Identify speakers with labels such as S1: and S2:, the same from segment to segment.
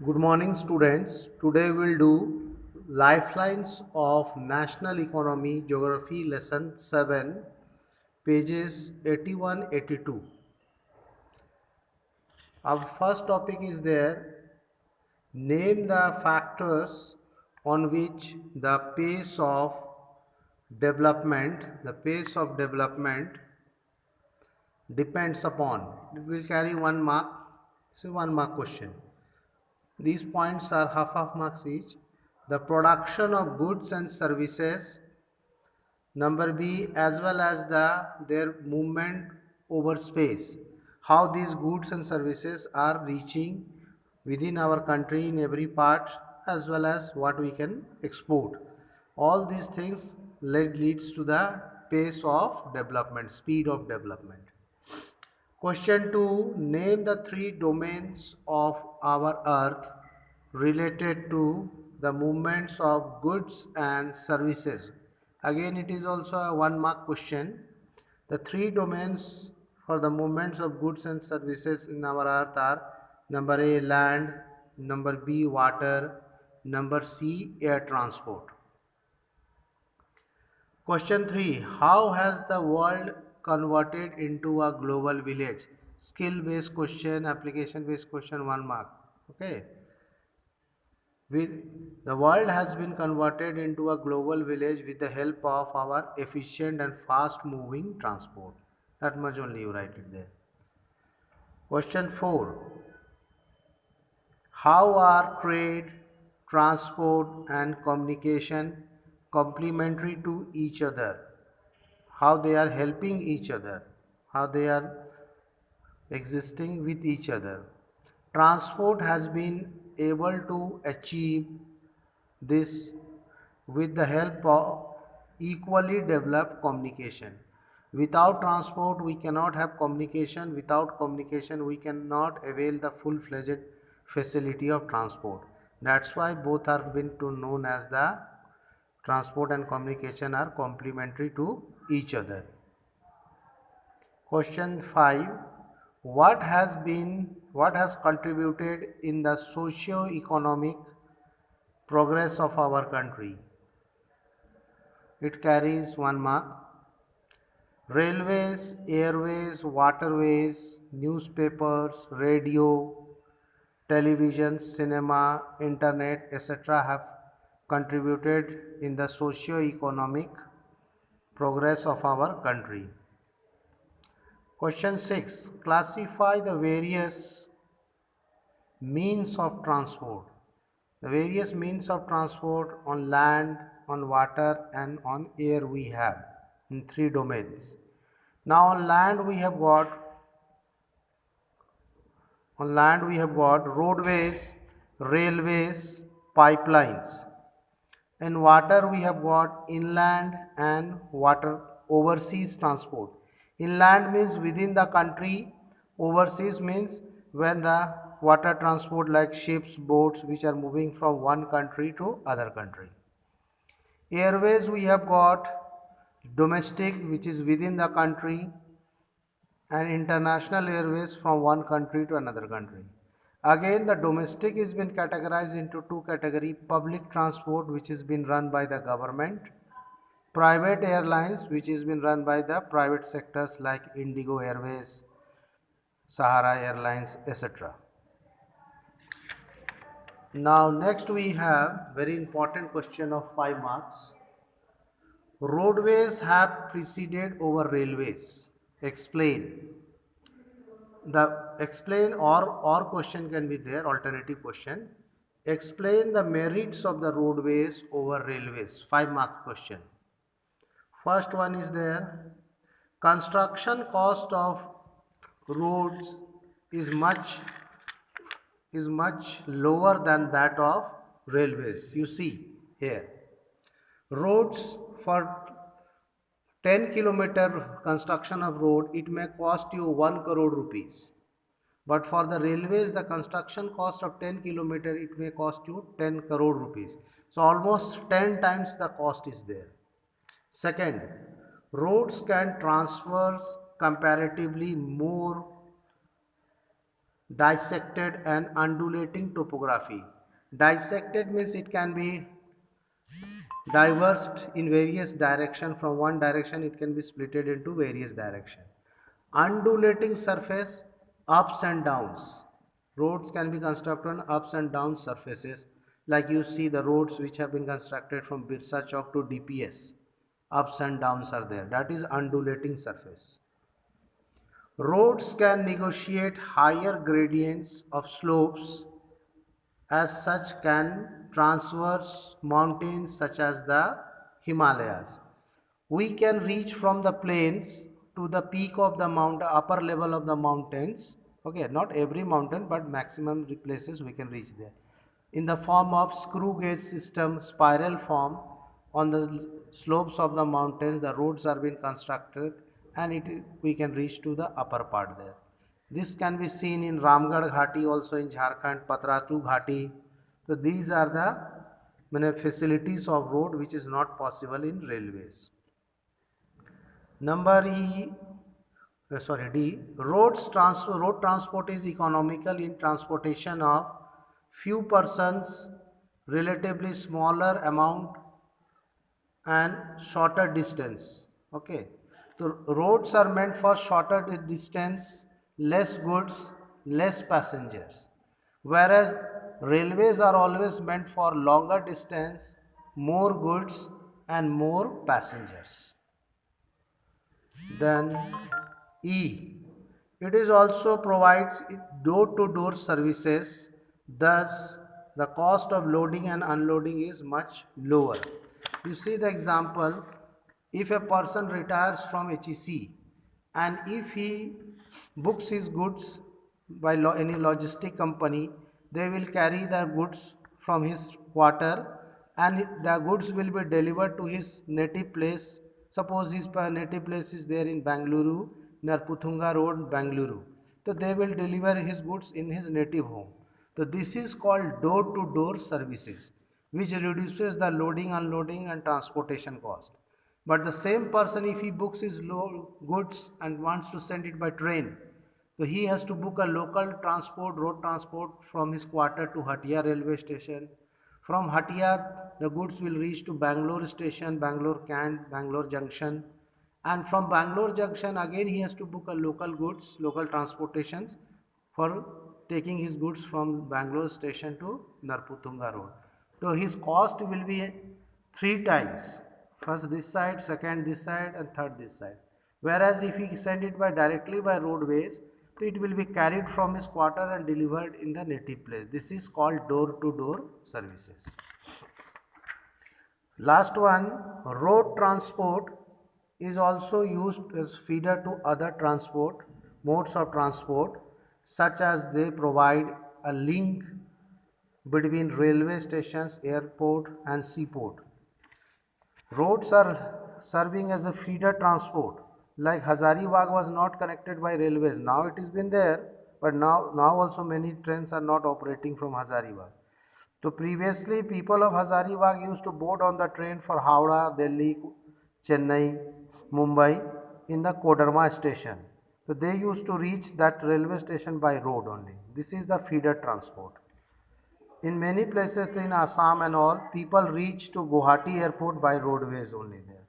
S1: Good morning, students. Today we'll do Lifelines of National Economy Geography Lesson 7, pages 81 82. Our first topic is there. Name the factors on which the pace of development depends upon. It will carry 1 mark. It's a 1 mark question. These points are half marks each. The production of goods and services, number B, as well as their movement over space. How these goods and services are reaching within our country in every part, as well as what we can export. All these things leads to the pace of development, speed of development. Question 2. Name the three domains of our earth related to the movements of goods and services. Again, it is also a 1 mark question. The three domains for the movements of goods and services in our earth are number A, land, number B, water, number C, air transport. Question 3. How has the world converted into a global village? Skill based question, application based question, 1 mark. Okay. The world has been converted into a global village with the help of our efficient and fast moving transport. That much only you write it there. Question 4. How are trade, transport, and communication complementary to each other? How they are helping each other, how they are existing with each other. Transport has been able to achieve this with the help of equally developed communication. Without transport, we cannot have communication. Without communication, we cannot avail the full-fledged facility of transport. That's why both are been known as the transport and communication are complementary to each other. Question 5. What has contributed in the socio-economic progress of our country? It carries 1 mark. Railways, airways, waterways, newspapers, radio, television, cinema, internet, etc. have contributed in the socio-economic progress of our country. Question 6. Classify the various means of transport. The various means of transport on land, on water, and on air we have in three domains. Now on land we have got roadways, railways, pipelines. In water we have got inland and water overseas transport. Inland means within the country, overseas means when the water transport like ships, boats which are moving from one country to other country. Airways we have got domestic which is within the country and international airways from one country to another country. Again, the domestic has been categorized into two categories: public transport, which has been run by the government; private airlines, which has been run by the private sectors like Indigo Airways, Sahara Airlines, etc. Now, next we have very important question of 5 marks. Roadways have preceded over railways. Explain. The explain or question can be there, alternative question. Explain the merits of the roadways over railways. 5 mark question. First one is there. Construction cost of roads is much lower than that of railways. You see here. Roads for 10 kilometer construction of road, it may cost you 1 crore rupees. But for the railways, the construction cost of 10 kilometer, it may cost you 10 crore rupees. So almost 10 times the cost is there. Second, roads can transfer comparatively more dissected and undulating topography. Dissected means it can be diverged in various direction. From one direction it can be splitted into various direction. Undulating surface, ups and downs. Roads can be constructed on ups and down surfaces, like you see the roads which have been constructed from Birsa Chowk to DPS. Ups and downs are there. That is undulating surface. Roads can negotiate higher gradients of slopes, as such can traverse mountains such as the Himalayas. We can reach from the plains to the peak of the mountain, upper level of the mountains. Okay, not every mountain, but maximum places we can reach there. In the form of screw gauge system, spiral form, on the slopes of the mountains, the roads are being constructed, and we can reach to the upper part there. This can be seen in Ramgarh Ghati, also in Jharkhand, Patratu Ghati. So these are the many facilities of road which is not possible in railways. Number D. Road transport is economical in transportation of few persons, relatively smaller amount and shorter distance. Okay. So roads are meant for shorter distance, less goods, less passengers. Whereas railways are always meant for longer distance, more goods and more passengers. Then E. It is also provides door-to-door services. Thus, the cost of loading and unloading is much lower. You see the example, if a person retires from HEC and if he books his goods by any logistic company, they will carry the goods from his quarter and the goods will be delivered to his native place. Suppose his native place is there in Bangalore, near Puthunga Road, Bangalore. So they will deliver his goods in his native home. So this is called door-to-door services, which reduces the loading, unloading and transportation cost. But the same person, if he books his goods and wants to send it by train, so he has to book a local transport, road transport from his quarter to Hatia railway station. From Hatia, the goods will reach to Bangalore station, Bangalore Cant, Bangalore Junction. And from Bangalore Junction, again he has to book a local goods, local transportations for taking his goods from Bangalore station to Narputunga Road. So his cost will be 3 times. First this side, second this side and third this side. Whereas if he send it directly by roadways, so it will be carried from his quarter and delivered in the native place. This is called door-to-door services. Last one, road transport is also used as feeder to other transport modes of transport, such as they provide a link between railway stations, airport and seaport. Roads are serving as a feeder transport. Like Hazaribagh was not connected by railways. Now it has been there, but now also many trains are not operating from Hazaribagh. So previously people of Hazaribagh used to board on the train for Howrah, Delhi, Chennai, Mumbai in the Kodarma station. So they used to reach that railway station by road only. This is the feeder transport. In many places in Assam and all, people reach to Guwahati airport by roadways only there.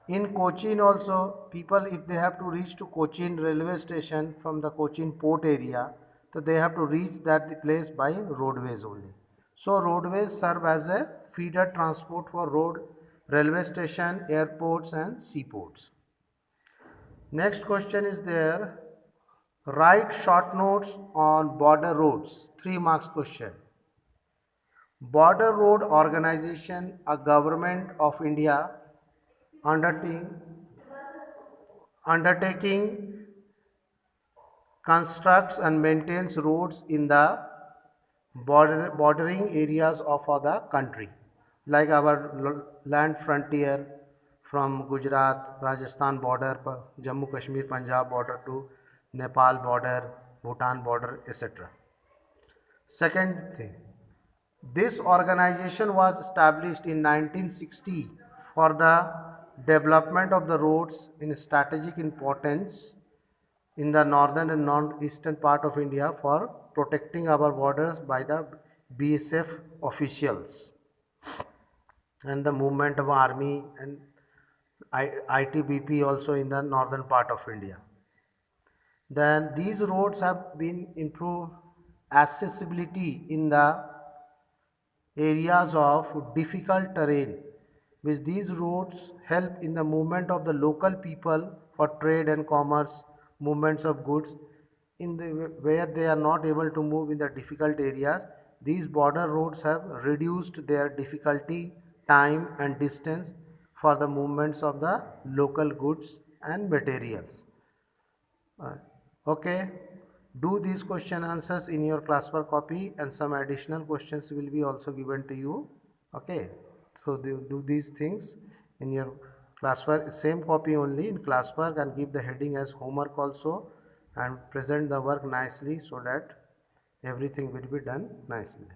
S1: In Cochin also, people if they have to reach to Cochin railway station from the Cochin port area, so they have to reach that place by roadways only. So roadways serve as a feeder transport for road, railway station, airports and seaports. Next question is there. Write short notes on border roads. 3 marks question. Border Road Organization, a government of India undertaking constructs and maintains roads in the bordering areas of the country, like our land frontier from Gujarat, Rajasthan border, Jammu Kashmir, Punjab border to Nepal border, Bhutan border, etc. Second thing, this organization was established in 1960 for the development of the roads in strategic importance in the northern and northeastern part of India for protecting our borders by the BSF officials and the movement of army and ITBP also in the northern part of India. Then these roads have been improved accessibility in the areas of difficult terrain, which these roads help in the movement of the local people for trade and commerce, movements of goods in the where they are not able to move in the difficult areas. These border roads have reduced their difficulty, time and distance for the movements of the local goods and materials. Uh, okay, do these question answers in your classwork copy, and some additional questions will be also given to you. Okay, so do these things in your classwork, same copy only in classwork, and give the heading as homework also, and present the work nicely so that everything will be done nicely.